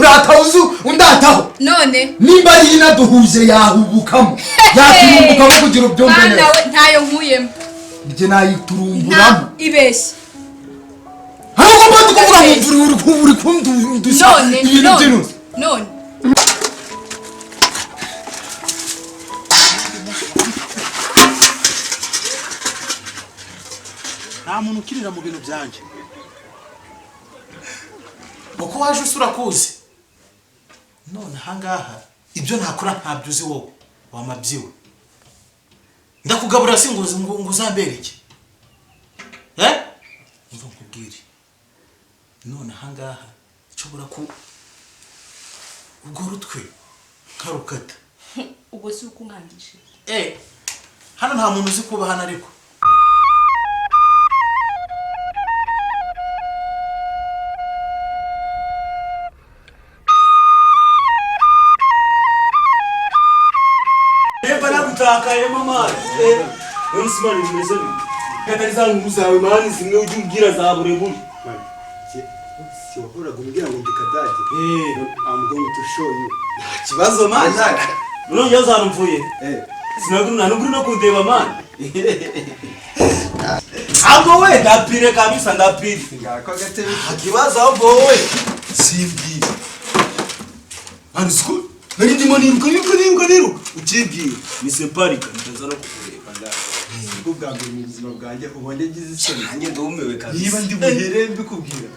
uratahuzu undataho none nimba ari inaduhuje yahubukamo yakirumbukamo kugira ubyumve neza nawe ntayo nkuyemo nje nayiturumburamo ibeshye ahubwo mba kuvuga uri kumdusa ibintu by'intuzi none nta muntu ukirira mu bintu byanje uko waje usura kuzi none ahangaha ibyo ntakora ntabyo uzi wowe wamabyiwe ndakugabura singuzi ngo uzambereke umva nkubwire none ahangaha nshobora ku ubwo rutwe nkarukata ubwo si uko nkandishe hano nta muntu uzi kuba hano ariko Takaye mama Usman nimeze kana zangu zawe mani zimwe ujugira za bureburi si wahora gumbira ngo ndikadaje I'm going to show you kibazo mani none yazarumvuye sinaguna nuguri no kundeba mani Abo we ndapire kabisa ndapire ngako gatebe kibazo abo we simbi ari school nari ndimo niruka ukibwiye niseparika ndaza no kukureba nda ubwa mbere mu buzima bwanjye ubonye gize isoni nanjye ndumiwe kabisa niba ndi buhere mbikubwira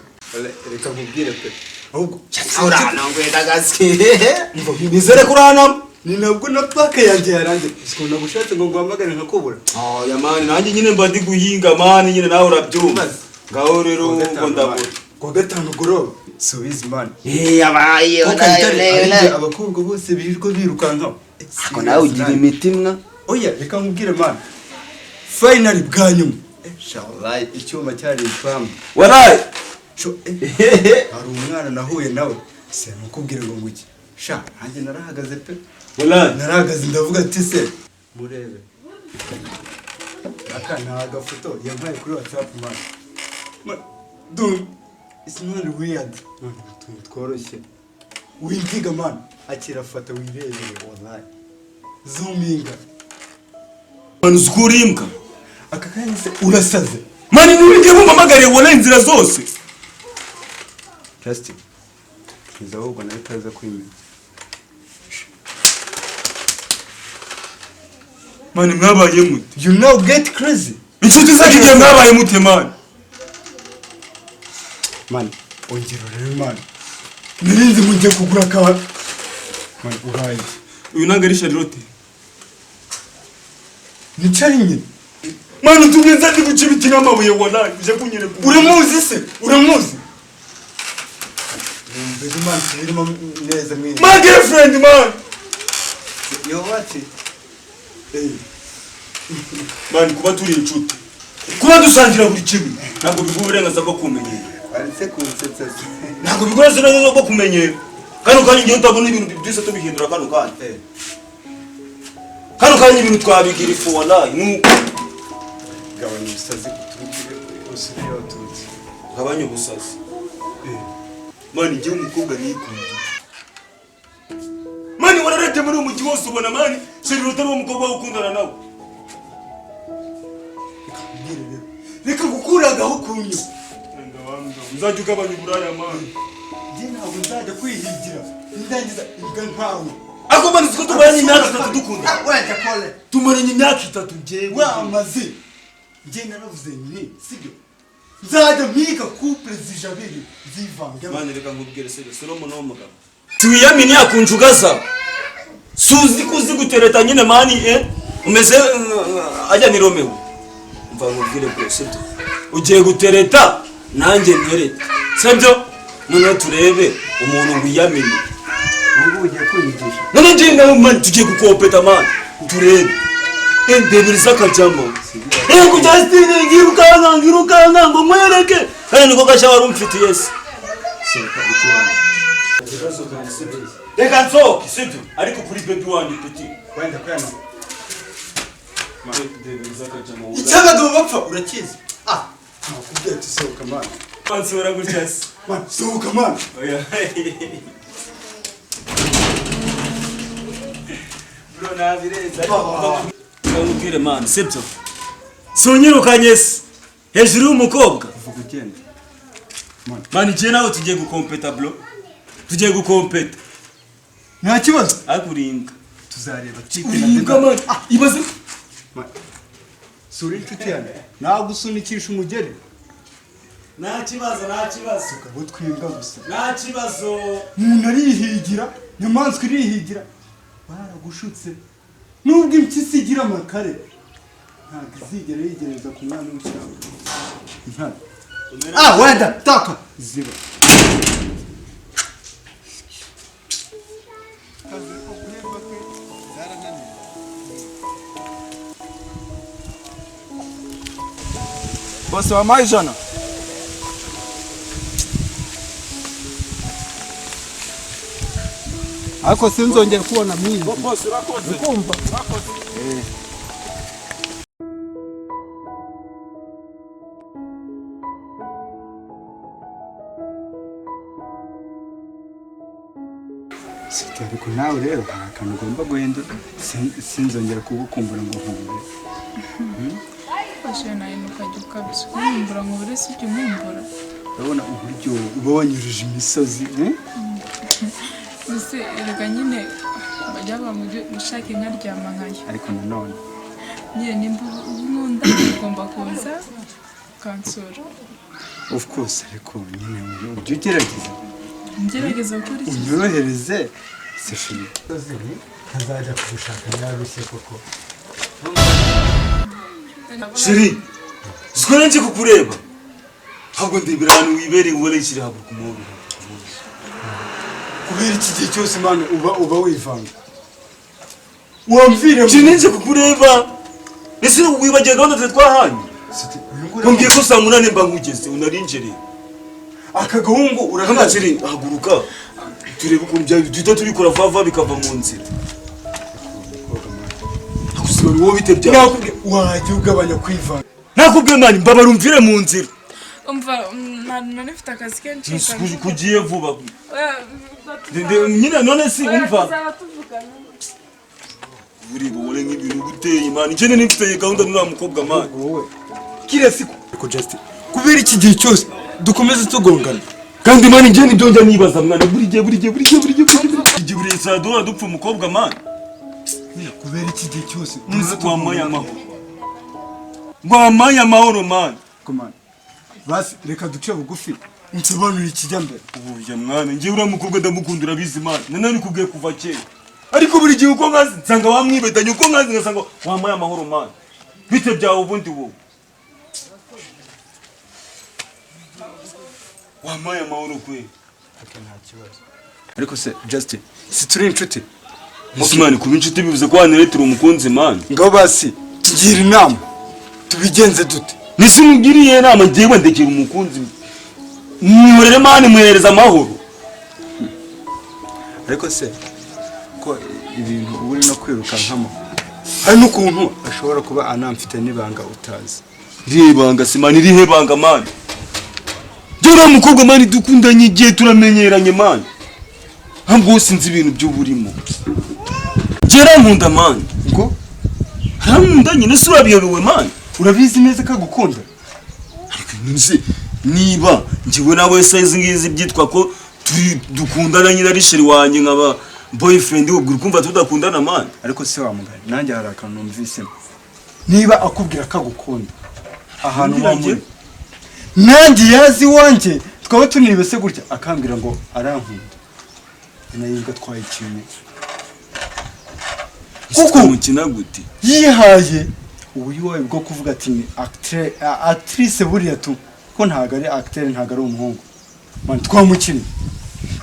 reka nkubwire pe ahubwo urana ngwenda gaske nizere kurana ni nabwo na paka yanjye yaranze sikunda gushatse ngo nguhamagare nkakubura ya mani nanjye nyine mba ndi guhinga mani nyine nawe urabyumva ngaho rero ngo ndabura kwa gatanu goroba so is man yabaye abakobwa bose birirwa birukanka ako nawe ugira imitimwa oya reka nkubwire man finally bwanyuma inshallah icyuma cyari ipamba waraye hari umwana nahuye nawe se mukubwire ngo nguki sha hanjye narahagaze pe waraye narahagaze ndavuga ati se murebe aka ntaga foto yampaye kuri WhatsApp man it's not weird man tworoshye wimpiga man akira fata wirebere wallahi zoominga man uzkurimka akakanya se urasaze mani nuri mumamagare wona inzira zose Justin nzahubwo nahitaza kwimenya mani mwabaye mute you now get crazy inshuti zagiye mwabaye mute man man ongera rero man nirinzi mujye kugura ka man uhaye uyu nangari Charlotte nicari nyine man utugenza ndi gucibiti n'amabuye wona uje kunyere uramuzi se uramuzi mbega man sirimo neza mwe my girlfriend man yo wati man kuba turi inshuti kuba dusangira buri kimwe ntabwo biguha uburenganzira bwo kumenyera aretse kunsetsa ntabwo biguha uburenganzira bwo kumenyera kano kanya ngiye utabona ibintu byose tubihindura kano kanya ibintu twabigira ifu wallahi nuko gabanya ubusazi kuturukire usubira ututse gabanya ubusazi mani ngiye umukobwa nikunze mani wararebye muri umujyi wose ubona mani Charlotte ari umukobwa ukundana nawe reka gukuragaho kunyu uzajya ugabanya uburaya mani njye ntabwo nzajya kwihigira ndangiza imbwa nkawe ako mani siko tumaranye imyaka 3 dukunda wajya kole tumaranye imyaka 3 njyewe wamaze njye naravuze nti sibyo nzajya mpika couple zijabiri zivanga mani reka nkubwire Solomon n'umugabo tuyamini yakunjugaza suzi kuzi gutereta nyine mani umeze ajya ni Romeo mva nkubwire bro sibyo ugiye gutereta nanjye ntereta sibyo none turebe umuntu ngiyamini ubu ugiye kunyigisha none nje nawe mani tugiye gukopeta mani turebe ndebiriza kajamo ngo Justin ngirukanga ngo mwereke kandi niko gasha wari umfitiye se reka nsohoke sibyo ariko kuri baby wanjye petit wenda kwana ndebiriza kajamo icyabagabo bapfa urakizi nakubwiye ati sohoka man pansora gutya se man sohoka man oya bro nabireza ubwire man sibyo sonyirukanye se hejuru y'umukobwa vuga ugende man igihe nawe tugiye gukompeta bro tugiye gukompeta nta kibazo akuringa tuzareba uringa man ibaze sura inshuti yanjye nagusunikisha umugeri nta kibazo ukaba twimbwa gusa nta kibazo umuntu arihigira inyamaswa irihigira baragushutse nubwo impyisi igira amakare ntabwo izigera yigereza ku mwana w'ishyamba intare wenda taka ziba bose wampaye ijana ariko sinzongera kubona mwinshi bose urakoze ukumva ariko nawe rero hari akantu ugomba guhindura sinzongera kugukumbura ngo nkubure Fashe nawe ntukajya ukabya nkumbura ngo buri si ujya umumbura urabona uburyo uba wanyujije imisozi ese erega nyine bajya gushaka inka ryama nkayo ariko nanone nyine nimba unkunda ugomba kuza ukansura of course ariko nyine ujye ugerageza ngerageza gukora iki unyorohereze sefiri ntazajya kugushaka yarushye koko shiri sikora nje kukureba ahubwo ndibira ahantu wibereye ubona ikiri haguruka umubiri kubera iki gihe cyose imana uba wivanga wamvire nje kukureba ese wibagiye gahunda twahanye mbwiye ko saa munani mba nkugeze unarinjereye aka gahungu uragana shiri haguruka turebe ukuntu bya duhita tubikora vava bikava mu nzira akusaba wowe bite bya wajya ugabanya kwivanga nakubwiye mani mbabara umvire mu nzira umva nari mfite akazi kenshi kugiye vuba nyine none si umva buri bubone nk'ibintu guteye mani njye nifite gahunda n'uriya mukobwa mani wowe kiriya siku ariko Justin kubera iki gihe cyose dukomeze tugongana kandi mani njye nibyo njya nibaza mwana buri gihe buri saa duhora dupfa umukobwa mani kubera iki gihe cyose wamaye amahoro mani komana basi reka duce bugufi nsobanura ikijya mbere ubuya mwana njye uriya mukobwa ndamukunda urabizi mani nanone kubwiye kuva kera ariko buri gihe uko nkazi nsanga wamwibetanye uko nkazi ngasanga wamaye amahoro mani bite byawe ubundi wowe wamaye amahoro kwe nta kibazo ariko se Justin si turi inshuti Musumani kuba inshuti bivuze ko hano turi umukunzi mani ngaho basi tugira inama tubigenze dute nisi mugiriye inama njyewe ndekera umukunzi mwihorere mani muhereza amahoro ariko se ko ibintu uba uri no kwirukankamo hari n'ukuntu ashobora kuba anamfite n'ibanga utazi ribanga si mani rihe banga mani uriya mukobwa mani dukundanye igihe turamenyeranye mani ntabwo sinzi ibintu by'uburimo gera nkunda mani ngo arankunda nyine si urabiyobewe mani urabizi neza ko agukunda ariko nzi niba njyewe nawe se izi ngizi byitwa ko dukundana nyine ari sheri wanjye nkaba boyfriend ubwo ukumva tudakundana mani ariko se wamugana nanjye hari akantu numvisemo niba akubwira ko agukunda ahantu wamuri nanjye yazi iwanjye twaba tunibese gutya akambwira ngo arankunda nayibwa twayikinye kuko mukina gute yihaye ubuyoboye bwo kuvuga ati ni actrice buriya tu ko ntago ari acteur ntago ari umuhungu man twamukinnye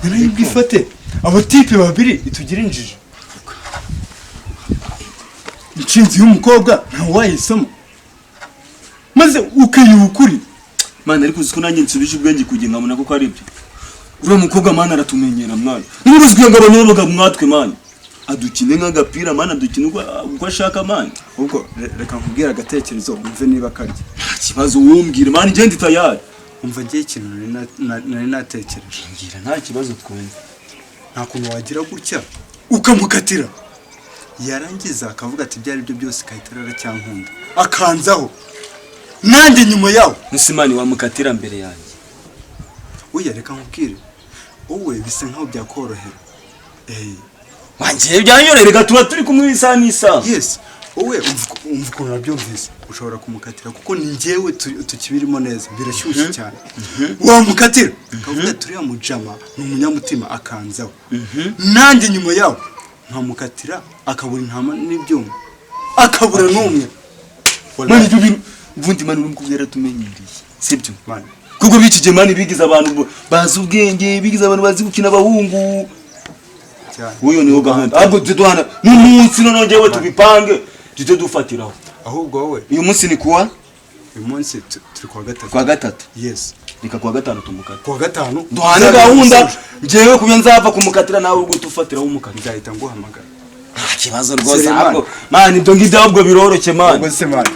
narayibwa ifate abatipe babiri itugira injiji inshinzi y'umukobwa ntawe wayisoma maze ukayiha ukuri mani ariko uziko nanjye nsubije ubwenge kugira nkabona ko ari byo uriya mukobwa mani aratumenyera mwana niba uzwiye ngo abanyabaga mwatwe mani adukine nk'agapira mani adukine uko ashaka mani ubwo reka nkubwire agatekerezo wumve niba karya nta kibazo wumbwire mani ngende tayari umva ngiye ikintu nari natekereje ngira nta kibazo twumva nta kuntu wagira gutya ukamukatira yarangiza akavuga ati ibyo ari byo byose kayitarara cyankunda akanzaho nanjye nyuma yawo musimani wamukatira mbere yanjye. Oya reka nkubwire wowe bisa nkaho byakorohera wanjye byanyorerega tuba turi kumwe isa n'isa. yes wowe umva ukuntu nabyumvise ushobora kumukatira kuko ni njyewe tukibirimo neza birashyushye cyane wamukatira akavuga turiya mujama ni umunyamutima akanzaho nanjye nyuma yawo nkamukatira akabura intama n'ibyuma akabura n'umwe mani ibyo bintu ubundi mani urimo kubwira tumenyereye sibyo mani kuko bikije mani bigize abantu bazi ubwenge bigize abantu bazi gukina abahungu cyane uyo niho gahunda ahubwo duhana n'umunsi none ngewe tubipange tujye dufatiraho ahubwo wowe uyu munsi ni kuwa uyu munsi turi kwa gatatu yes reka kuwa gatanu tumukata kuwa gatanu duhane gahunda ngewe kubyo nzapfa kumukatira nawe ubwo tufatiraho umukatira nzahita nguhamagara kibazo rwose ahubwo mani ibyo ngibyo ahubwo biroroshye mani ubwo se mani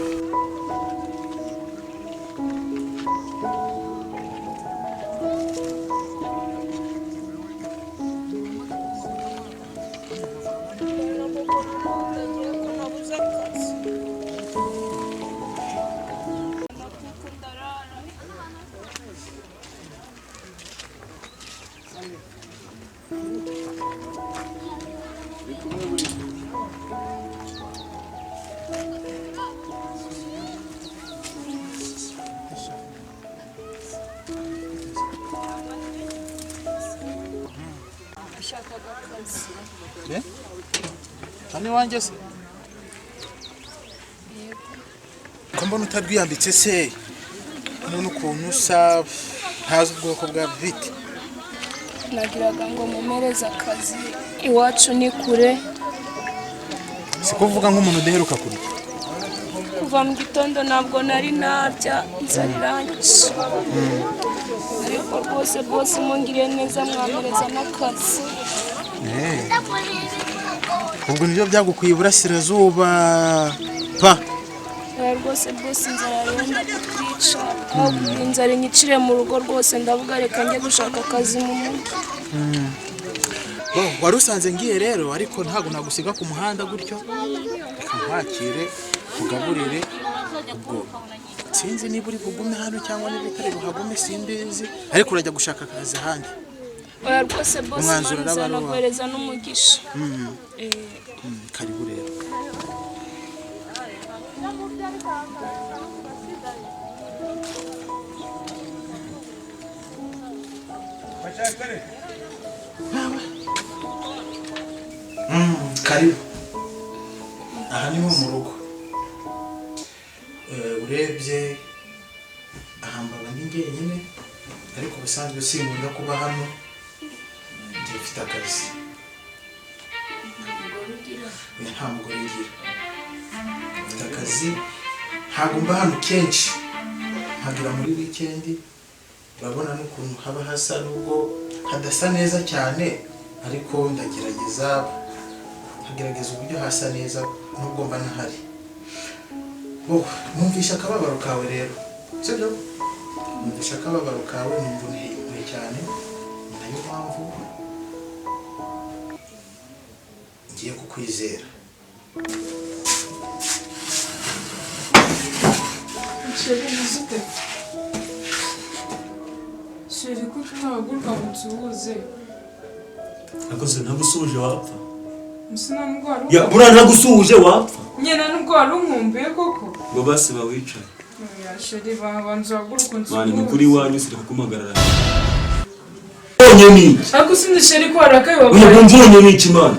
Hano wanjye se ko mbona utarwiyambitse se none ukuntu usa ntazi ubwoko bwa viti nagiraga ngo mumereze akazi iwacu ni kure si kuvuga nk'umuntu udaheruka kurya kuva mu gitondo ntabwo nari narya inzara iranyica ariko rwose bose mungiriye neza mwamereza n'akazi ubwo nibyo byagukwiye iburasirazuba pa rwose bose inzara yenda kutwica aho inzara inyicire mu rugo rwose ndavuga reka njye gushaka akazi mu mujyi wari usanze ngiye rero ariko ntabwo nagusiga ku muhanda gutyo reka nkwakire ugaburire ubwo sinzi niba uri bugume hano cyangwa niba utari buhagume simbizi ariko urajya gushaka akazi ahandi oya rwose bose nzanaguhereza n'umugisha karibu rero karibu aha niho mu rugo urebye aha mbaba ni njyenyine ariko ubusanzwe sinkunda kuba hano njye mfite akazi nta mugore ngira mfite akazi ntabwo mba hano kenshi mpagira muri wikendi urabona n'ukuntu haba hasa nubwo hadasa neza cyane ariko ndagerageza uburyo hasa neza nubwo mba ntahari numvisha akababaro kawe rero sibyo numvisha akababaro kawe numva unihimwe cyane ni nayo mpamvu ngiye kukwizera Sheri kuko ntahaguruka ngo nsuhuze akoze ntagusuhuje wapfa musina ndwara ya bura ntagusuhuje wapfa nyena ndwara unkumbuye koko ngo basi bawicaye ya sheri banza haguruka nsuhuze mani ni kuri wanyu sire kukumagarara onye ni ariko sindi sheri ko arakaye uyu wabaye mvunye ni ikimana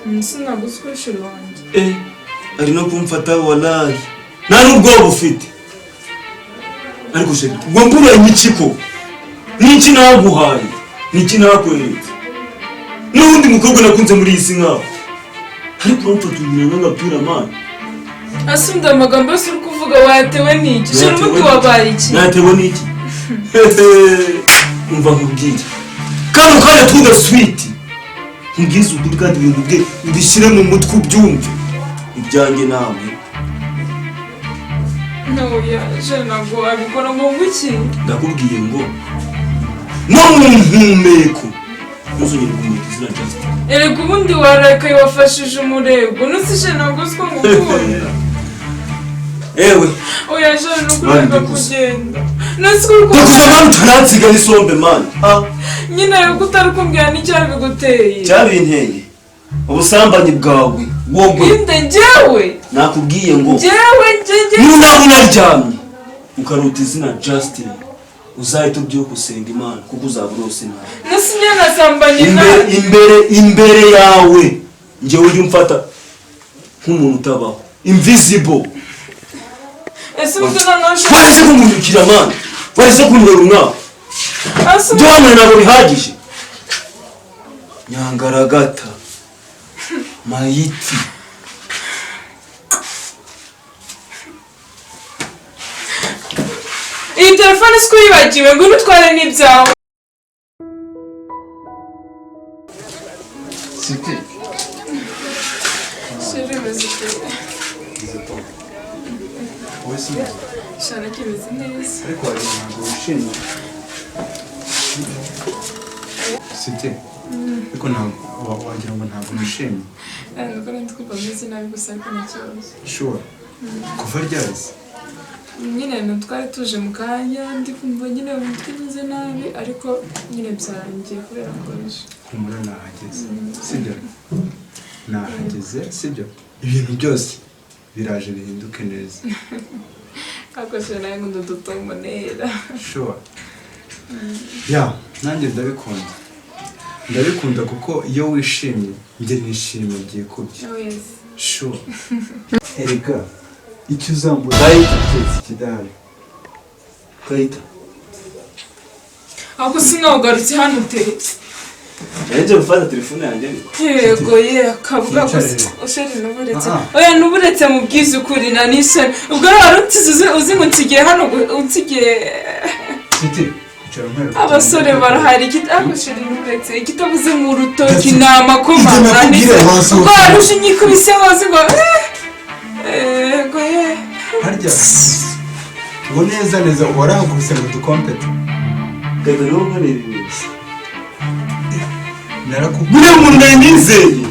musina guswe sheri wanjye ari no kumfata wallahi nta nubwo ufite ariko sheri ngo mbura imikiko niki naguhaye niki nakweretse n'undi mukobwa nakunze muri iyi si nkaho ariko uramfata ibintu n'agapira mani asunda amagambo yose uri kuvuga watewe n'iki sheri umuti wabaye iki natewe n'iki umva nkubwire kano kanya tuga sweet nkubwize ukuri kandi ibintu bwe ubishyire mu mutwe ubyumve ibyanjye nawe ntoya sheri ntabwo wabikora ngo ngwiki ndakubwiye ngo no mu mpumeko ntuzongere kumwita izina Justin. erega ubundi warakaye wafashije umurego nusishe ntabwo uziko ngukunda ewe oya jana nukureka kugenda nusiko ndakuza mani utanansiga n'isombe mani nyine rero utari kumbwira n'icyabiguteye cyabinteye ubusambanyi bwawe wowe inde njyewe nakubwiye ngo njyewe niba nawe unaryamye ukarota izina Justin uzahita ubyuka usenga Imana kuko uzaba urose nawe nasinya nasambanye nawe imbere yawe njyewe ujya umfata nk'umuntu utabaho invisible ese ubwo nanashe warese kumurikira mani warese kunywera umwaka ibyo hamwe ntabwo bihagije nyangaragata mayiti iyi telefone siko yibagiwe ngo nutware n'ibyawe Siti. sheri meze Wowe si shana kimeze neza ariko wagira ntabwo wishimye. Siti. Ariko ntabwo wagira ngo ntabwo wishimye. ntabwo ndi kumva meze nabi gusa ariko nta kibazo Sure. Kuva ryari? nyine twari tuje mu kanya ndi kumva nyine umutwe umeze nabi ariko nyine byarangiye kubera konje Humura nahageze. Sibyo? Nahageze, sibyo? Ibintu byose biraje bihinduke neza. akoresheje nawe ngo ndudutombonera Sure. Ya, nanjye ndabikunda. Ndabikunda kuko iyo wishimye njye nishimye byikubye. oh yes Sure. Erega icyo uzambura cyose kidahari. kayita ahubwo sinawugarutse hano uteye yaje gufata telefone yanjye yego ye akavuga gusa usheri nuburetse oya nuburetse mu bwiza ukuri na nisoni ubwo rero utize uzi ngo nsigiye hano unsigiye Siti, icara nkweru. abasore barahari akosheri nuburetse ikitabuze mu rutoki ni amakoma Ibyo nakubwira wasohoka. ubwo warusha inyikubise hose ngo yego ye Harya ubu neza warahagurutse ngo dukompete. kayita niwo nkorera ibintu Narakubwiye. buriya umuntu nari nizeye